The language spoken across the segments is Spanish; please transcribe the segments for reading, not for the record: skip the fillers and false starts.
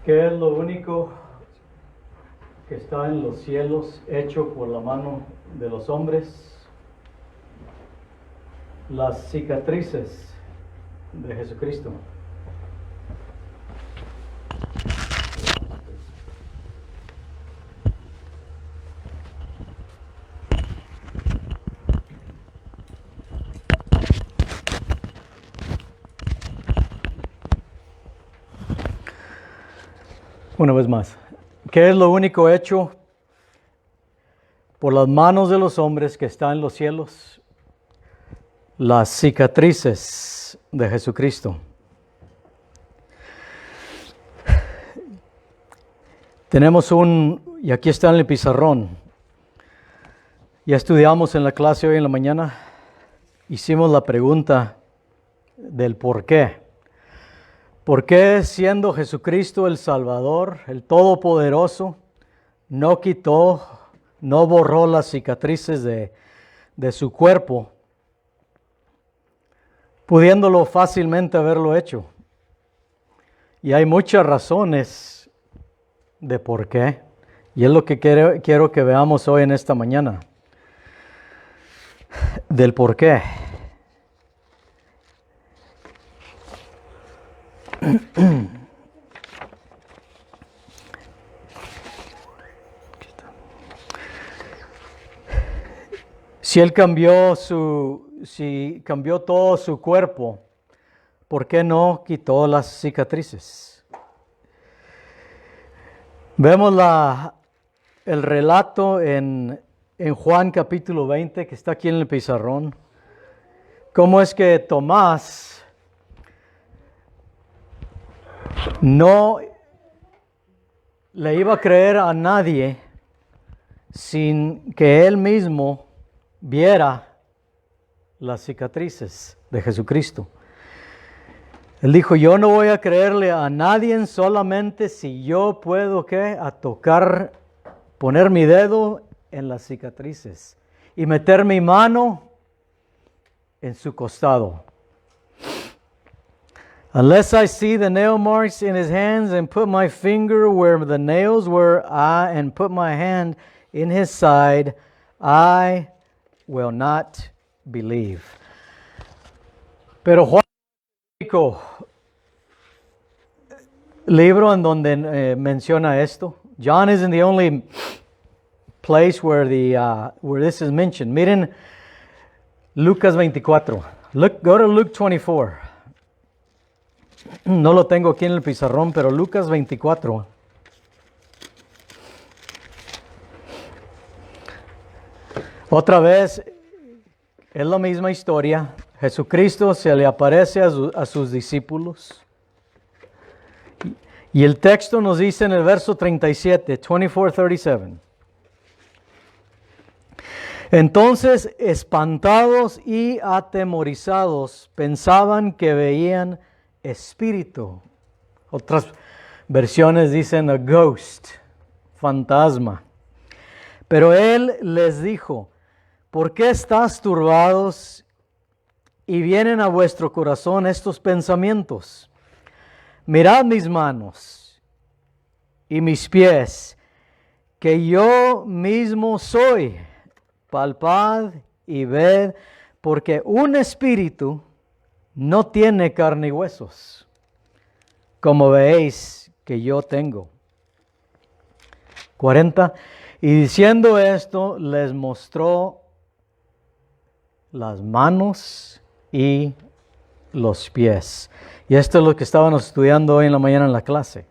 ¿Qué es lo único que está en los cielos hecho por la mano de los hombres? Las cicatrices de Jesucristo. Una vez más, ¿qué es lo único hecho por las manos de los hombres que está en los cielos? Las cicatrices de Jesucristo. Tenemos y aquí está en el pizarrón. Ya estudiamos en la clase hoy en la mañana. Hicimos la pregunta del por qué. ¿Por qué siendo Jesucristo el Salvador, el Todopoderoso, no quitó, no borró las cicatrices de su cuerpo, pudiéndolo fácilmente haberlo hecho? Y hay muchas razones de por qué. Y es lo que quiero que veamos hoy en esta mañana. Del por qué. Si Él cambió todo su cuerpo, ¿por qué no quitó las cicatrices? Vemos el relato en Juan capítulo 20, que está aquí en el pizarrón. Cómo es que Tomás no le iba a creer a nadie sin que él mismo viera las cicatrices de Jesucristo. Él dijo, yo no voy a creerle a nadie solamente si yo puedo, a tocar, poner mi dedo en las cicatrices y meter mi mano en su costado. Unless I see the nail marks in his hands and put my finger where the nails were, and put my hand in his side, I will not believe. Pero Juan es el único libro en donde menciona esto. John isn't the only place where this is mentioned. Miren Lucas 24. Go to Luke 24. No lo tengo aquí en el pizarrón, pero Lucas 24. Otra vez, es la misma historia. Jesucristo se le aparece a sus discípulos. Y el texto nos dice en el verso 37, 24:37. Entonces, espantados y atemorizados, pensaban que veían espíritu. Otras versiones dicen a ghost, fantasma. Pero él les dijo, ¿por qué estás turbados y vienen a vuestro corazón estos pensamientos? Mirad mis manos y mis pies, que yo mismo soy. Palpad y ved, porque un espíritu no tiene carne y huesos, como veis que yo tengo. 40. Y diciendo esto, les mostró las manos y los pies. Y esto es lo que estábamos estudiando hoy en la mañana en la clase.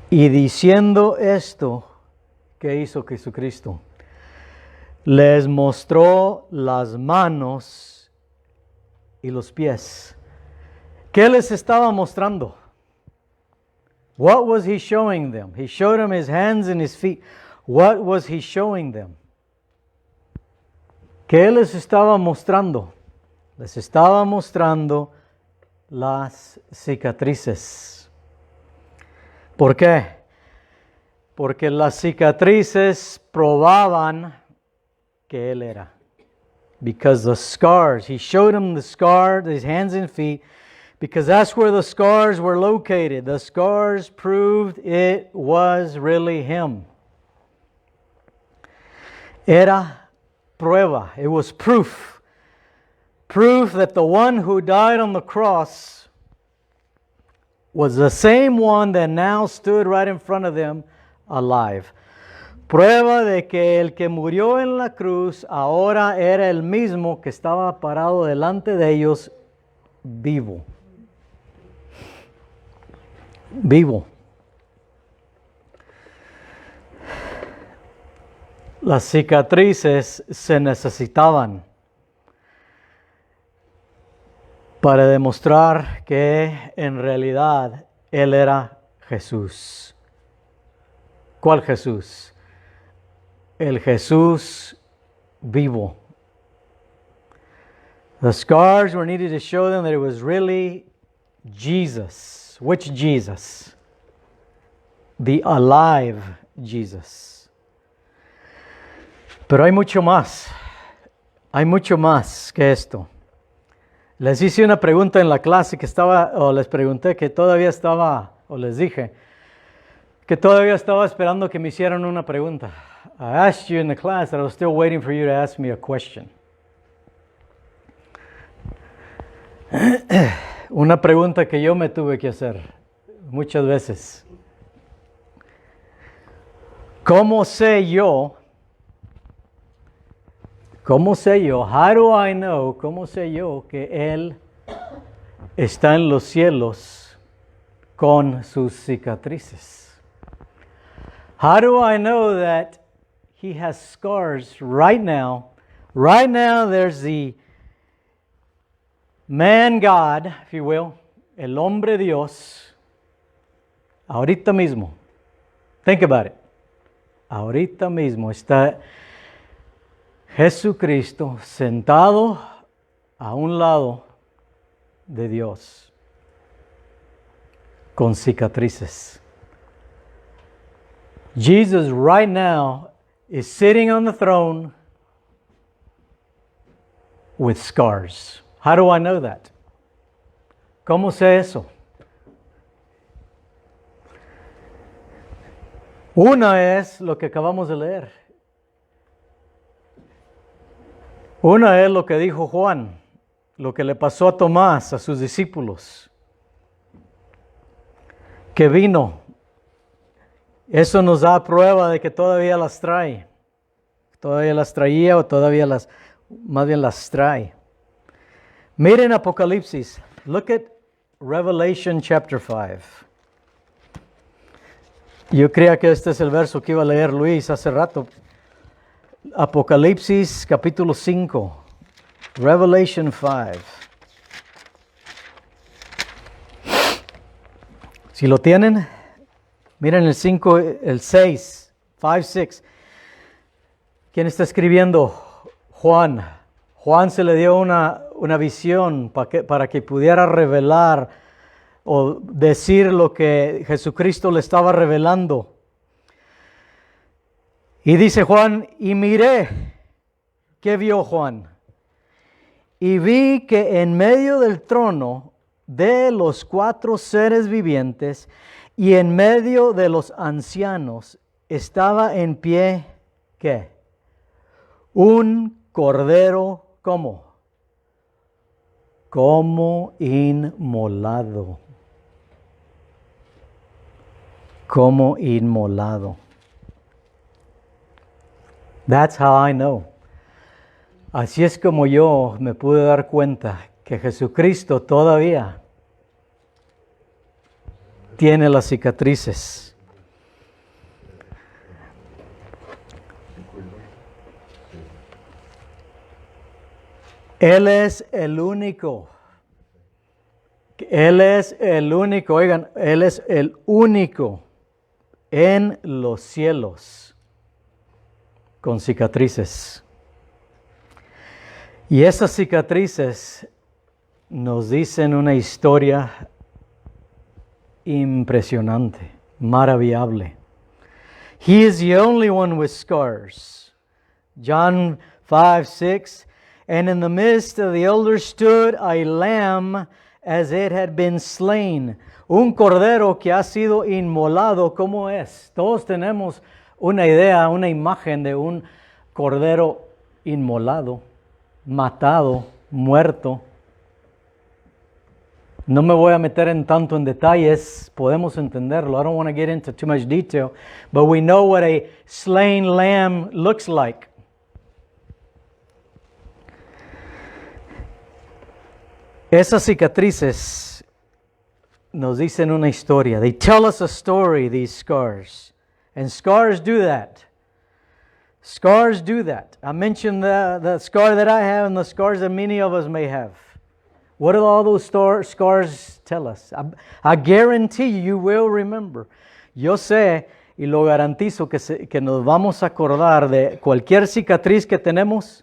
Y diciendo esto, ¿qué hizo Jesucristo? Les mostró las manos y los pies. ¿Qué les estaba mostrando? What was he showing them? He showed them his hands and his feet. What was he showing them? ¿Qué les estaba mostrando? Les estaba mostrando las cicatrices. ¿Por qué? Porque las cicatrices probaban que Él era. because the scars, he showed him the scars, his hands and feet, because that's where the scars were located. The scars proved it was really him. Era prueba. It was proof. Proof that the one who died on the cross was the same one that now stood right in front of them alive. Prueba de que el que murió en la cruz ahora era el mismo que estaba parado delante de ellos vivo. Vivo. Las cicatrices se necesitaban para demostrar que en realidad Él era Jesús. ¿Cuál Jesús? El Jesús vivo. The scars were needed to show them that it was really Jesus. Which Jesus? The alive Jesus. Pero hay mucho más. Hay mucho más que esto. Les hice una pregunta en la clase les pregunté que todavía estaba, o les dije, que todavía estaba esperando que me hicieran una pregunta. I asked you in the class that I was still waiting for you to ask me a question. Una pregunta que yo me tuve que hacer muchas veces. ¿Cómo sé yo? How do I know? ¿Cómo sé yo que Él está en los cielos con sus cicatrices? How do I know that He has scars right now? Right now there's the man God, if you will, el hombre Dios, ahorita mismo. Think about it. Ahorita mismo está Jesucristo sentado a un lado de Dios con cicatrices. Jesus right now is sitting on the throne with scars. How do I know that? ¿Cómo sé eso? Una es lo que acabamos de leer. Una es lo que dijo Juan, lo que le pasó a Tomás, a sus discípulos, que vino. Eso nos da prueba de que todavía las trae. Todavía las traía o todavía más bien las trae. Miren Apocalipsis. Look at Revelation chapter 5. Yo creía que este es el verso que iba a leer Luis hace rato. Apocalipsis capítulo 5. Revelation 5. Si lo tienen, miren el 5, el 6. 5, 6. ¿Quién está escribiendo? Juan. Juan se le dio una visión para que pudiera revelar o decir lo que Jesucristo le estaba revelando. Y dice Juan, y miré, ¿qué vio Juan? Y vi que en medio del trono de los 4 seres vivientes y en medio de los ancianos estaba en pie, ¿qué? Un cordero, ¿cómo? Como inmolado. Como inmolado. That's how I know. Así es como yo me pude dar cuenta que Jesucristo todavía tiene las cicatrices. Él es el único. Él es el único, oigan, Él es el único en los cielos con cicatrices. Y esas cicatrices nos dicen una historia impresionante, maravillable. He is the only one with scars. John 5, 6. And in the midst of the elders stood a lamb as it had been slain. Un cordero que ha sido inmolado, ¿cómo es? Todos tenemos una idea, una imagen de un cordero inmolado, matado, muerto. No me voy a meter en tanto en detalles, podemos entenderlo. I don't want to get into too much detail, but we know what a slain lamb looks like. Esas cicatrices nos dicen una historia. They tell us a story, these scars. And scars do that. Scars do that. I mentioned the scar that I have and the scars that many of us may have. What do all those scars tell us? I guarantee you will remember. Yo sé y lo garantizo que nos vamos a acordar de cualquier cicatriz que tenemos.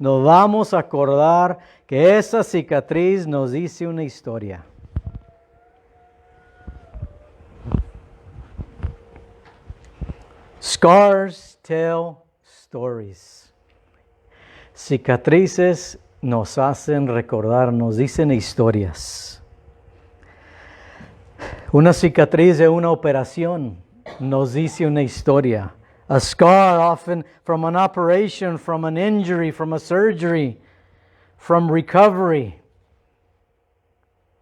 Nos vamos a acordar que esa cicatriz nos dice una historia. Scars tell stories. Cicatrices nos hacen recordar, nos dicen historias. Una cicatriz de una operación nos dice una historia. A scar often from an operation, from an injury, from a surgery, from recovery.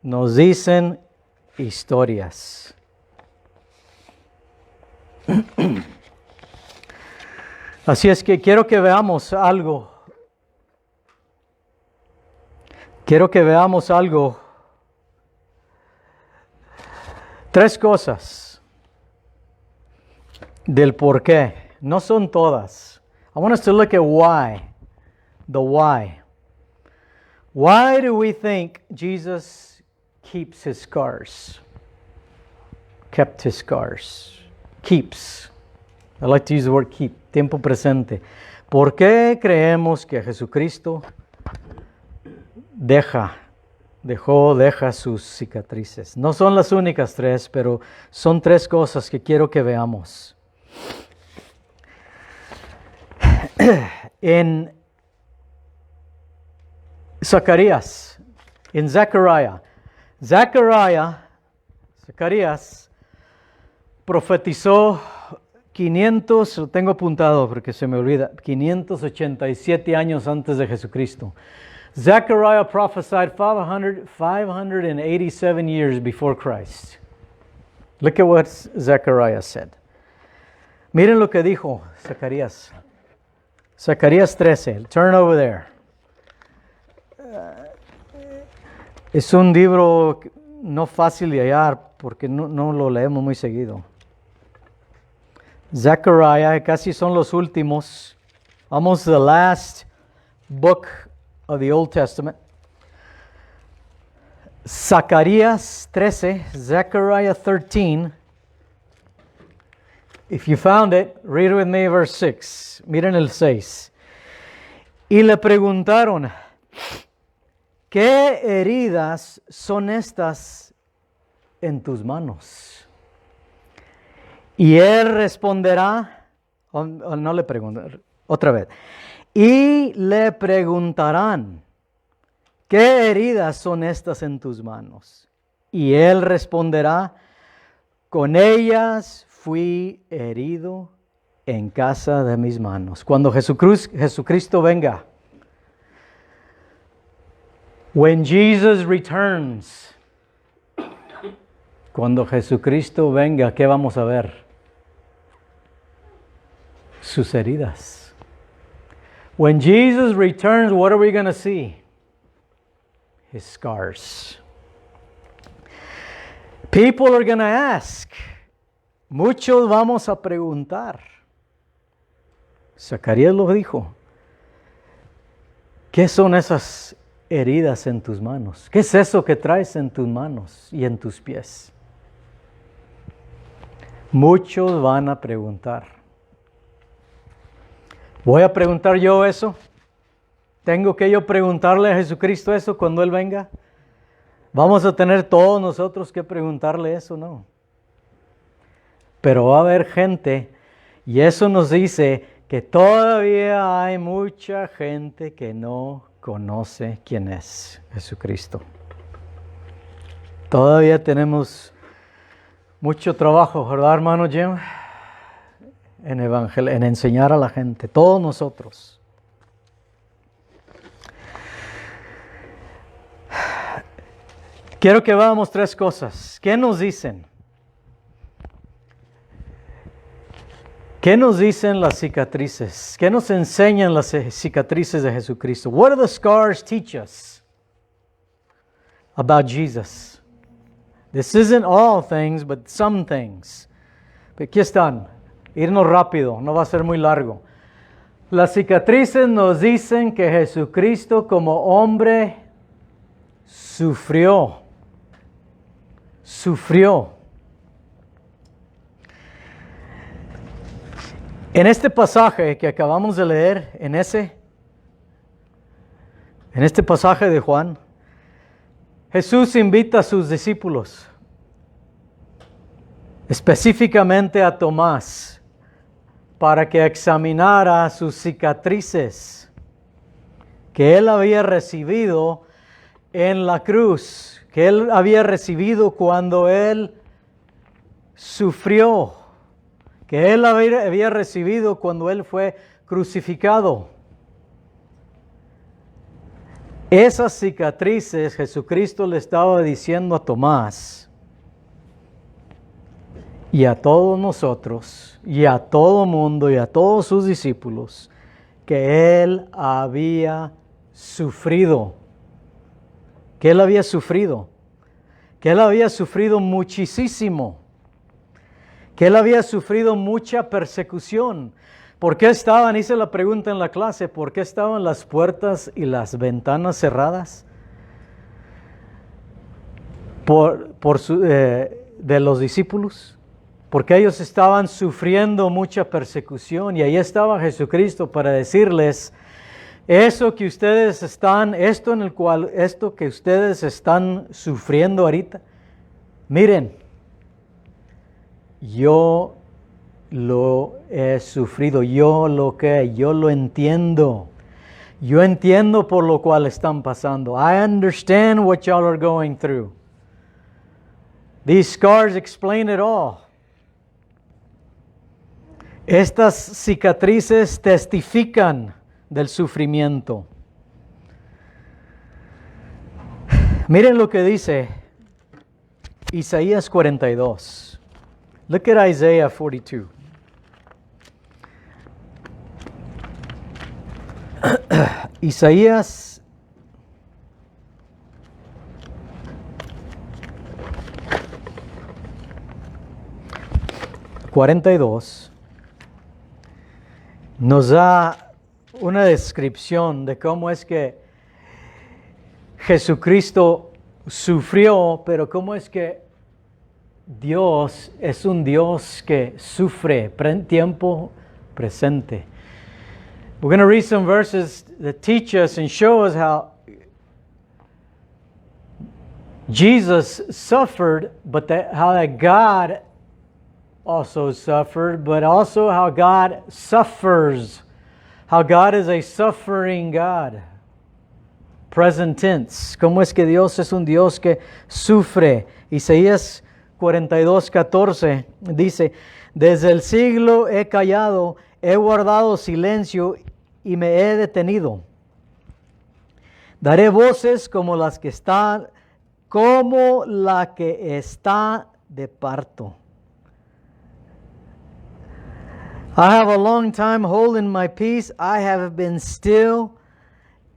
Nos dicen historias. Así es que quiero que veamos algo. Quiero que veamos algo. Tres cosas del por qué. No son todas. I want us to look at why. The why. Why do we think Jesus keeps his scars? Kept his scars. Keeps. I like to use the word keep. Tiempo presente. ¿Por qué creemos que Jesucristo deja sus cicatrices? No son las únicas tres, pero son tres cosas que quiero que veamos. En Zacarías, en Zacarías profetizó 500, lo tengo apuntado porque se me olvida, 587 años antes de Jesucristo. Zechariah prophesied 587 years before Christ. Look at what Zechariah said. Miren lo que dijo Zacarías. Zacarías 13. Turn over there. Es un libro no fácil de hallar porque no lo leemos muy seguido. Zechariah, casi son los últimos. Almost the last book of the Old Testament. Zacarías 13, Zechariah 13. If you found it, read with me verse 6. Miren el 6. Y le preguntaron, ¿qué heridas son estas en tus manos? Y él responderá, no le preguntan, otra vez. Y le preguntarán, ¿qué heridas son estas en tus manos? Y él responderá, con ellas fui herido en casa de mis manos. Cuando Jesucristo venga, when Jesus returns, cuando Jesucristo venga, ¿qué vamos a ver? Sus heridas. When Jesus returns, what are we going to see? His scars. People are going to ask. Muchos vamos a preguntar. Zacarías lo dijo. ¿Qué son esas heridas en tus manos? ¿Qué es eso que traes en tus manos y en tus pies? Muchos van a preguntar. ¿Voy a preguntar yo eso? ¿Tengo que yo preguntarle a Jesucristo eso cuando Él venga? ¿Vamos a tener todos nosotros que preguntarle eso? No. Pero va a haber gente, y eso nos dice que todavía hay mucha gente que no conoce quién es Jesucristo. Todavía tenemos mucho trabajo, ¿verdad, hermano Jim? En enseñar a la gente, todos nosotros. Quiero que veamos tres cosas. ¿Qué nos dicen? ¿Qué nos dicen las cicatrices? ¿Qué nos enseñan las cicatrices de Jesucristo? What do the scars teach us about Jesus? This isn't all things, but some things. Aquí están. Irnos rápido, no va a ser muy largo. Las cicatrices nos dicen que Jesucristo como hombre sufrió. En este pasaje que acabamos de leer, en este pasaje de Juan, Jesús invita a sus discípulos, específicamente a Tomás, para que examinara sus cicatrices que él había recibido en la cruz, que él había recibido cuando él sufrió, que él había recibido cuando él fue crucificado. Esas cicatrices Jesucristo le estaba diciendo a Tomás y a todos nosotros y a todo mundo y a todos sus discípulos que él había sufrido. Que él había sufrido. Que él había sufrido muchísimo. Que él había sufrido mucha persecución. ¿Por qué estaban? Hice la pregunta en la clase. ¿Por qué estaban las puertas y las ventanas cerradas? De los discípulos. Porque ellos estaban sufriendo mucha persecución. Y ahí estaba Jesucristo para decirles: esto que ustedes están sufriendo ahorita, miren, yo lo he sufrido, yo lo entiendo. Yo entiendo por lo cual están pasando. I understand what y'all are going through. These scars explain it all. Estas cicatrices testifican del sufrimiento. Miren lo que dice Isaías 42. Look at Isaiah 42. Isaías 42 nos da una descripción de cómo es que Jesucristo sufrió, pero cómo es que Dios es un Dios que sufre tiempo presente. We're going to read some verses that teach us and show us how Jesus suffered, but how that God also suffered, but also how God suffers. How God is a suffering God. Present tense. ¿Cómo es que Dios es un Dios que sufre? Isaías 42:14 dice: desde el siglo he callado, he guardado silencio y me he detenido. Daré voces como la que está de parto. I have a long time holding my peace. I have been still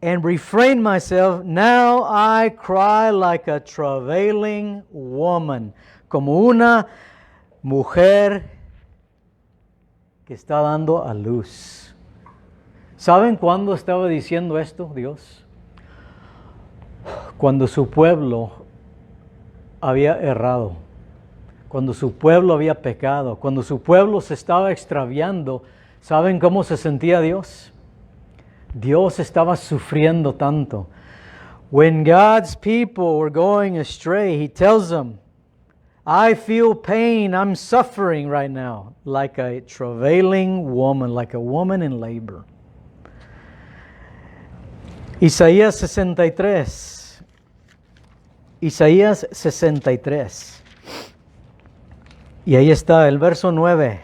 and refrained myself. Now I cry like a travailing woman. Como una mujer que está dando a luz. ¿Saben cuándo estaba diciendo esto Dios? Cuando su pueblo había errado. Cuando su pueblo había pecado, cuando su pueblo se estaba extraviando. ¿Saben cómo se sentía Dios? Dios estaba sufriendo tanto. When God's people were going astray, He tells them, I feel pain, I'm suffering right now, like a travailing woman, like a woman in labor. Isaías 63. Isaías 63. Y ahí está el verso 9.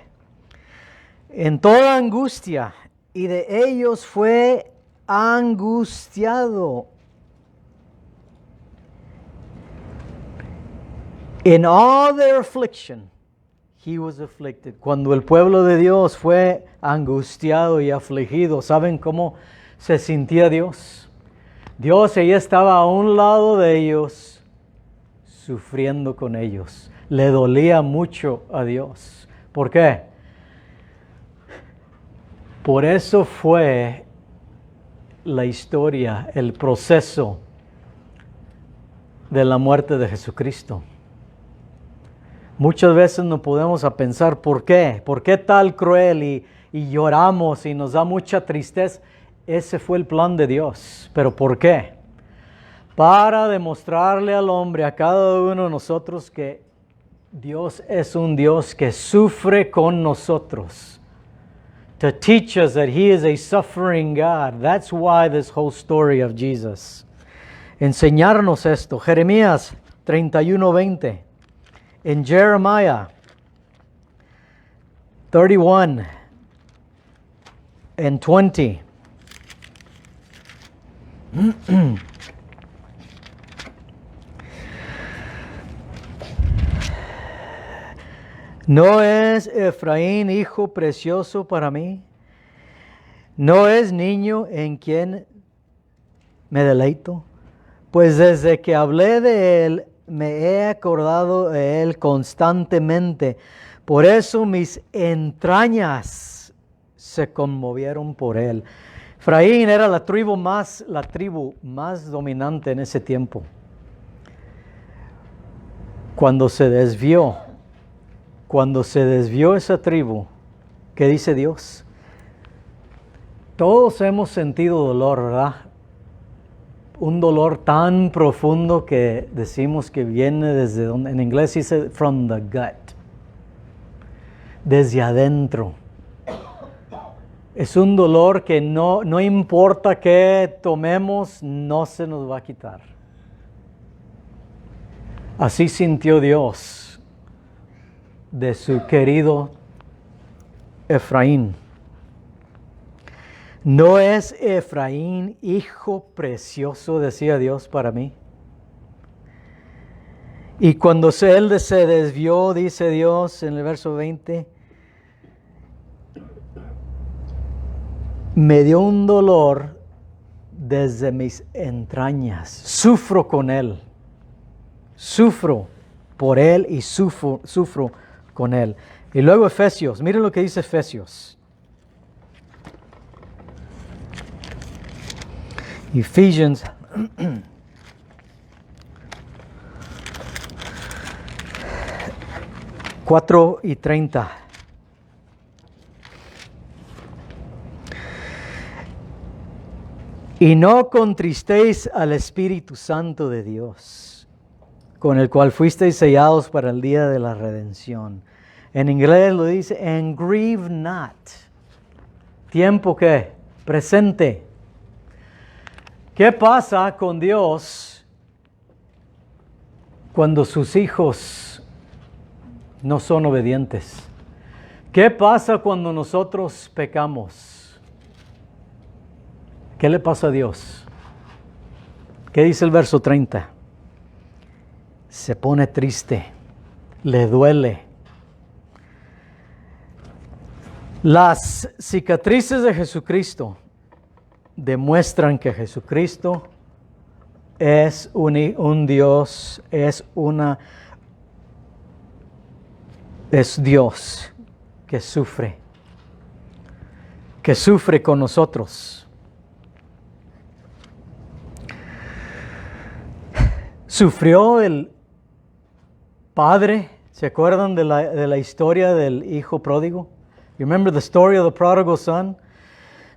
En toda angustia, y de ellos fue angustiado. In all their affliction, he was afflicted. Cuando el pueblo de Dios fue angustiado y afligido, ¿saben cómo se sentía Dios? Dios ahí estaba a un lado de ellos, sufriendo con ellos. Le dolía mucho a Dios. ¿Por qué? Por eso fue la historia, el proceso de la muerte de Jesucristo. Muchas veces nos podemos a pensar, ¿por qué? ¿Por qué tal cruel? Y lloramos y nos da mucha tristeza. Ese fue el plan de Dios. ¿Pero por qué? Para demostrarle al hombre, a cada uno de nosotros, que Dios es un Dios que sufre con nosotros. To teach us that He is a suffering God. That's why this whole story of Jesus. Enseñarnos esto. Jeremías 31:20. In Jeremiah 31 and 20. ¿No es Efraín hijo precioso para mí? ¿No es niño en quien me deleito? Pues desde que hablé de él, me he acordado de él constantemente. Por eso mis entrañas se conmovieron por él. Efraín era la tribu más dominante en ese tiempo. Cuando se desvió esa tribu, ¿qué dice Dios? Todos hemos sentido dolor, ¿verdad? Un dolor tan profundo que decimos que viene desde donde, en inglés dice from the gut, desde adentro. Es un dolor que no importa qué tomemos, no se nos va a quitar. Así sintió Dios de su querido Efraín. ¿No es Efraín hijo precioso, decía Dios, para mí? Y cuando él se desvió, dice Dios en el verso 20, me dio un dolor desde mis entrañas. Sufro con él. Sufro por él y sufro con él. Y luego Efesios, miren lo que dice Efesios. Ephesians 4:30. Y no contristéis al Espíritu Santo de Dios, con el cual fuisteis sellados para el día de la redención. En inglés lo dice, and grieve not. ¿Tiempo qué? Presente. ¿Qué pasa con Dios cuando sus hijos no son obedientes? ¿Qué pasa cuando nosotros pecamos? ¿Qué le pasa a Dios? ¿Qué dice el verso 30? Se pone triste, le duele. Las cicatrices de Jesucristo demuestran que Jesucristo es un Dios, es Dios que sufre con nosotros. Sufrió el padre. ¿Se acuerdan de la historia del hijo pródigo? You remember the story of the prodigal son?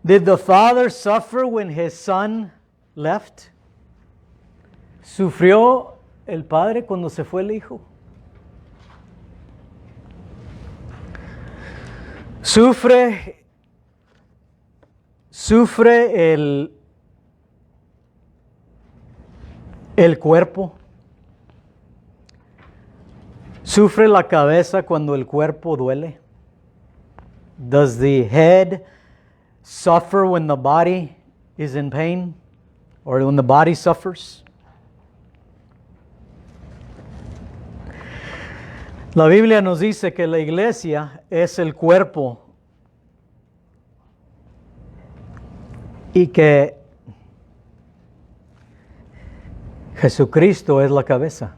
Did the father suffer when his son left? ¿Sufrió el padre cuando se fue el hijo? Sufre el cuerpo. ¿Sufre la cabeza cuando el cuerpo duele? Does the head suffer when the body is in pain? Or when the body suffers? La Biblia nos dice que la iglesia es el cuerpo y que Jesucristo es la cabeza.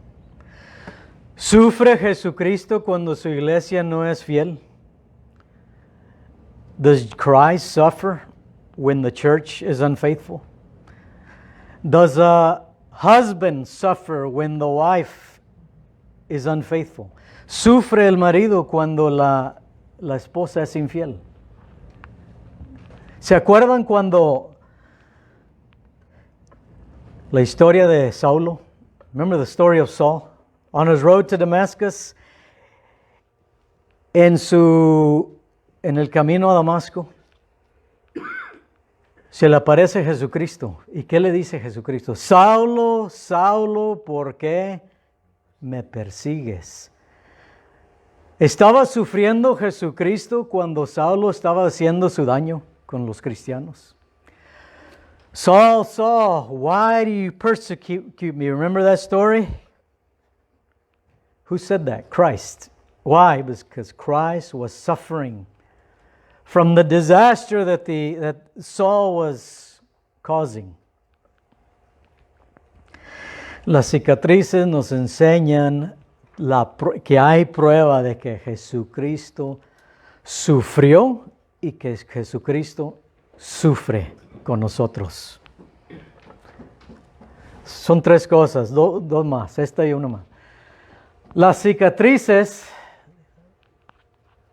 ¿Sufre Jesucristo cuando su iglesia no es fiel? Does Christ suffer when the church is unfaithful? Does a husband suffer when the wife is unfaithful? ¿Sufre el marido cuando la esposa es infiel? ¿Se acuerdan cuando la historia de Saulo? Remember the story of Saul? On his road to Damascus, en el camino a Damasco, se le aparece Jesucristo. ¿Y qué le dice Jesucristo? Saulo, Saulo, ¿por qué me persigues? ¿Estaba sufriendo Jesucristo cuando Saulo estaba haciendo su daño con los cristianos? Saul, Saul, why do you persecute me? Remember that story? Who said that? Christ. Why? Because Christ was suffering from the disaster that Saul was causing. Las cicatrices nos enseñan que hay prueba de que Jesucristo sufrió y que Jesucristo sufre con nosotros. Son tres cosas, dos más, esta y una más. Las cicatrices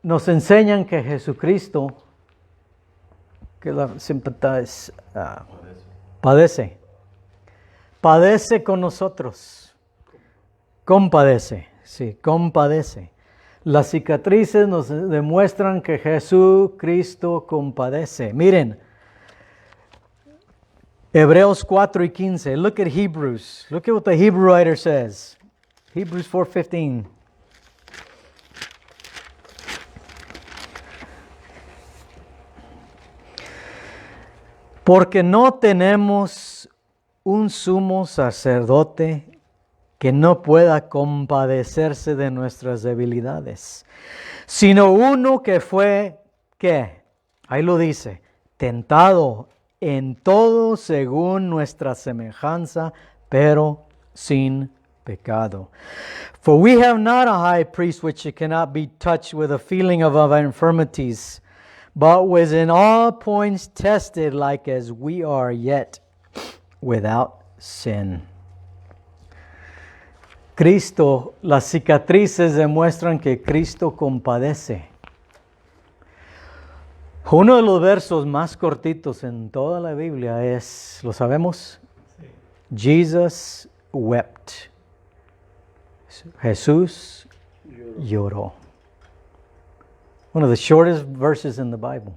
nos enseñan que Jesucristo, que la sympathize, padece con nosotros, compadece, sí, compadece. Las cicatrices nos demuestran que Jesucristo compadece. Miren, Hebreos 4:15. Look at Hebrews. Look at what the Hebrew writer says. Hebrews 4:15. Porque no tenemos un sumo sacerdote que no pueda compadecerse de nuestras debilidades, sino uno que fue, ¿qué? Ahí lo dice, tentado en todo según nuestra semejanza, pero sin pecado. For we have not a high priest which cannot be touched with a feeling of our infirmities, but was in all points tested like as we are, yet without sin. Cristo, las cicatrices demuestran que Cristo compadece. Uno de los versos más cortitos en toda la Biblia es, ¿lo sabemos? Sí. Jesus wept. Jesús lloró. One of the shortest verses in the Bible.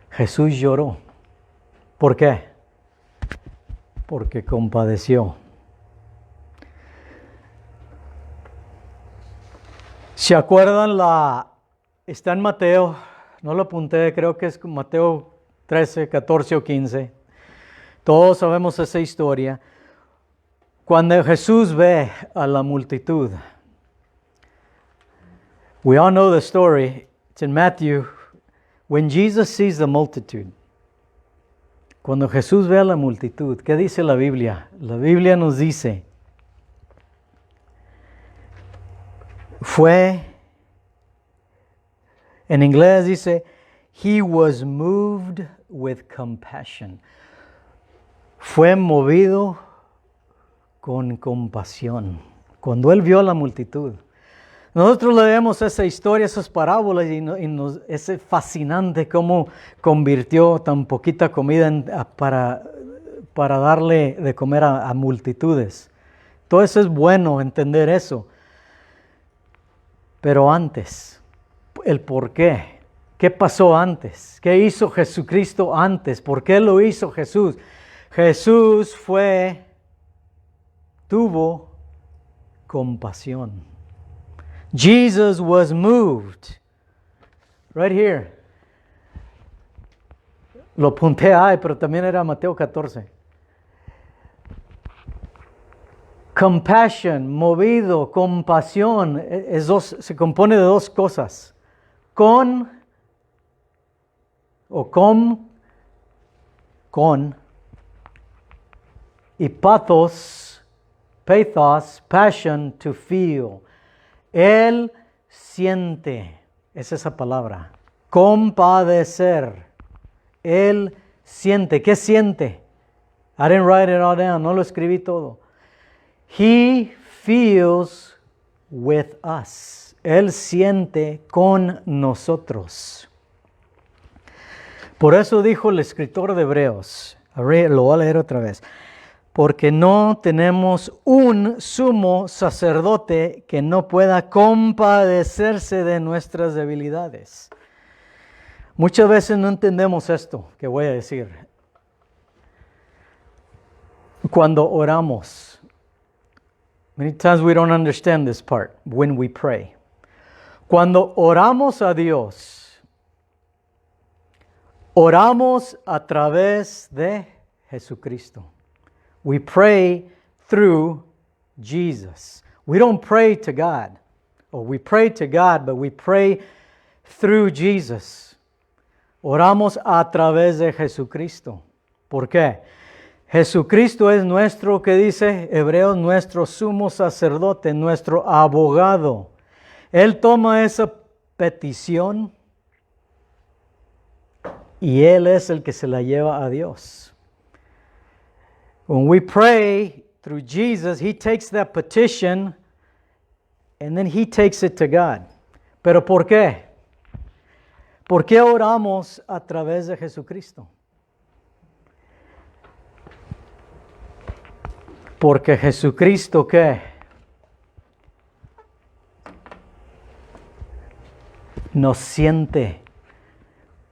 Jesús lloró. ¿Por qué? Porque compadeció. ¿Se acuerdan está en Mateo, no lo apunté, creo que es Mateo 13, 14 o 15. Todos sabemos esa historia. Cuando Jesús ve a la multitud, we all know the story. It's in Matthew. When Jesus sees the multitude, cuando Jesús ve a la multitud, ¿qué dice la Biblia? La Biblia nos dice, en inglés dice, he was moved with compassion. Fue movido con compasión. Cuando él vio a la multitud. Nosotros leemos esa historia, esas parábolas y es fascinante cómo convirtió tan poquita comida para darle de comer a multitudes. Todo eso es bueno entender eso. Pero antes, el por qué. ¿Qué pasó antes? ¿Qué hizo Jesucristo antes? ¿Por qué lo hizo Jesús? Jesús fue tuvo compasión. Jesus was moved. Right here. Lo apunté ahí, pero también era Mateo 14. Compassion, movido, compasión, se compone de dos cosas. Con y pathos, passion, to feel. Él siente, es esa palabra. Compadecer. Él siente. ¿Qué siente? I didn't write it all down, no lo escribí todo. He feels with us. Él siente con nosotros. Por eso dijo el escritor de Hebreos, lo voy a leer otra vez, porque no tenemos un sumo sacerdote que no pueda compadecerse de nuestras debilidades. Muchas veces no entendemos esto que voy a decir. Cuando oramos, many times we don't understand this part when we pray. Cuando oramos a Dios, oramos a través de Jesucristo. We pray through Jesus. We don't pray to God. Or we pray to God, but we pray through Jesus. Oramos a través de Jesucristo. ¿Por qué? Jesucristo es nuestro, que dice Hebreos, nuestro sumo sacerdote, nuestro abogado. Él toma esa petición y Él es el que se la lleva a Dios. When we pray through Jesus, He takes that petition and then He takes it to God. ¿Pero por qué? ¿Por qué oramos a través de Jesucristo? Porque Jesucristo, ¿qué? Nos siente.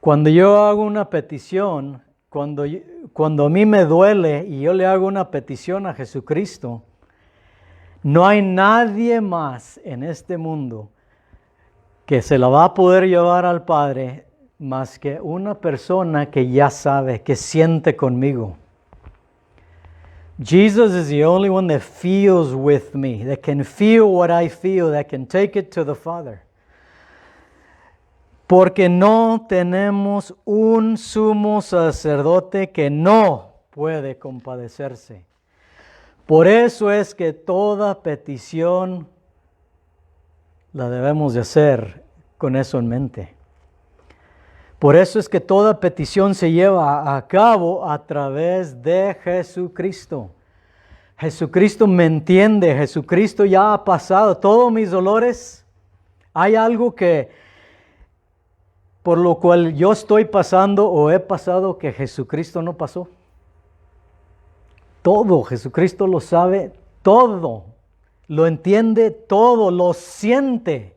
Cuando yo hago una petición, cuando a mí me duele y yo le hago una petición a Jesucristo, no hay nadie más en este mundo que se la va a poder llevar al Padre más que una persona que ya sabe, que siente conmigo. Jesus is the only one that feels with me, that can feel what I feel, that can take it to the Father. Porque no tenemos un sumo sacerdote que no puede compadecerse. Por eso es que toda petición la debemos de hacer con eso en mente. Por eso es que toda petición se lleva a cabo a través de Jesucristo. Jesucristo me entiende, Jesucristo ya ha pasado todos mis dolores. Hay algo que por lo cual yo estoy pasando o he pasado que Jesucristo no pasó. Todo, Jesucristo lo sabe todo, lo entiende todo, lo siente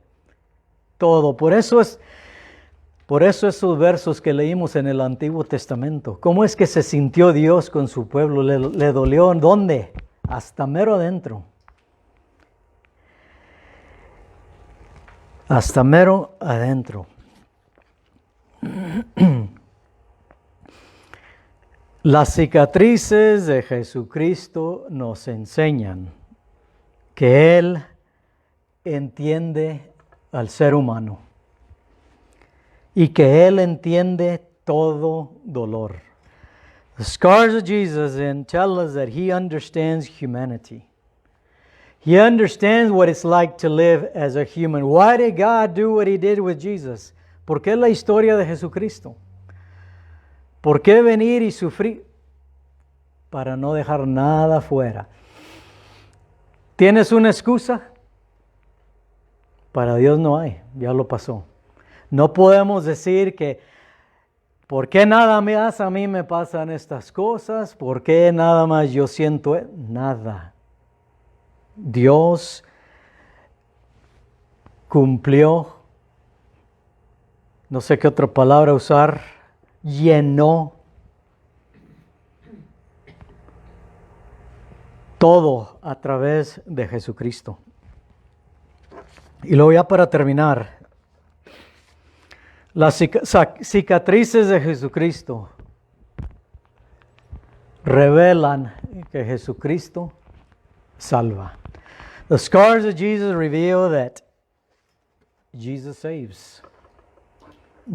todo. Por eso esos versos que leímos en el Antiguo Testamento. ¿Cómo es que se sintió Dios con su pueblo? ¿Le dolió? ¿Dónde? Hasta mero adentro. Hasta mero adentro. Las cicatrices de Jesucristo nos enseñan que Él entiende al ser humano y que Él entiende todo dolor. The scars of Jesus tell us that He understands humanity. He understands what it's like to live as a human. Why did God do what He did with Jesus? ¿Por qué la historia de Jesucristo? ¿Por qué venir y sufrir? Para no dejar nada fuera. ¿Tienes una excusa? Para Dios no hay, ya lo pasó. No podemos decir que, ¿por qué nada más a mí me pasan estas cosas? ¿Por qué nada más yo siento nada? Dios cumplió, no sé qué otra palabra usar, llenó todo a través de Jesucristo. Y luego ya para terminar, las cicatrices de Jesucristo revelan que Jesucristo salva. The scars of Jesus reveal that Jesus saves.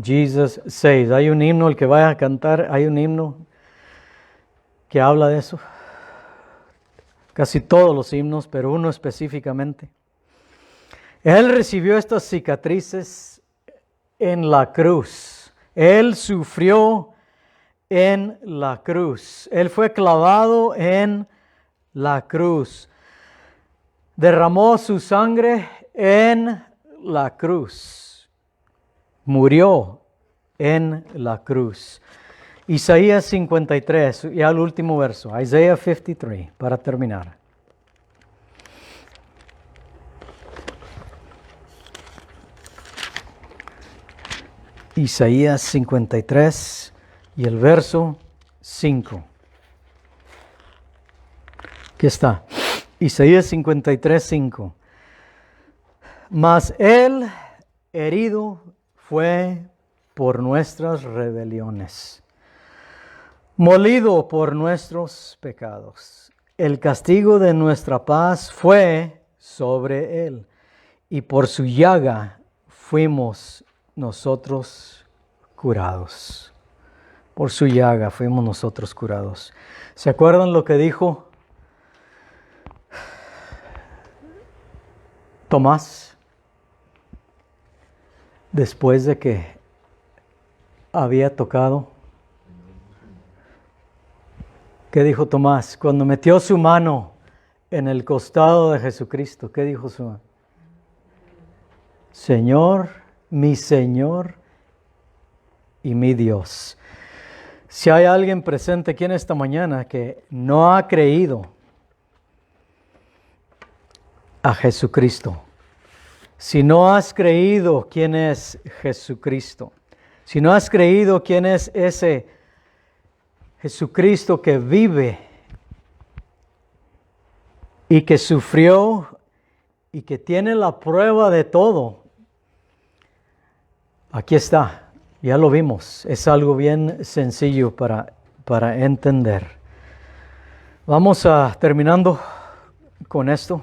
Jesus saves. Hay un himno, el que vaya a cantar, hay un himno que habla de eso. Casi todos los himnos, pero uno específicamente. Él recibió estas cicatrices en la cruz. Él sufrió en la cruz. Él fue clavado en la cruz. Derramó su sangre en la cruz. Murió en la cruz. Isaías 53, ya el último verso. Isaiah 53, para terminar. Isaías 53 y el verso 5. Aquí está. Isaías 53, 5. Mas él herido fue por nuestras rebeliones, molido por nuestros pecados. El castigo de nuestra paz fue sobre él, y por su llaga fuimos nosotros curados. Por su llaga fuimos nosotros curados. ¿Se acuerdan lo que dijo Tomás después de que había tocado? ¿Qué dijo Tomás? Cuando metió su mano en el costado de Jesucristo, ¿qué dijo su mano? Señor, mi Señor y mi Dios. Si hay alguien presente aquí en esta mañana que no ha creído a Jesucristo, si no has creído quién es Jesucristo, si no has creído quién es ese Jesucristo que vive y que sufrió y que tiene la prueba de todo, aquí está, ya lo vimos, es algo bien sencillo para entender. Vamos terminando con esto.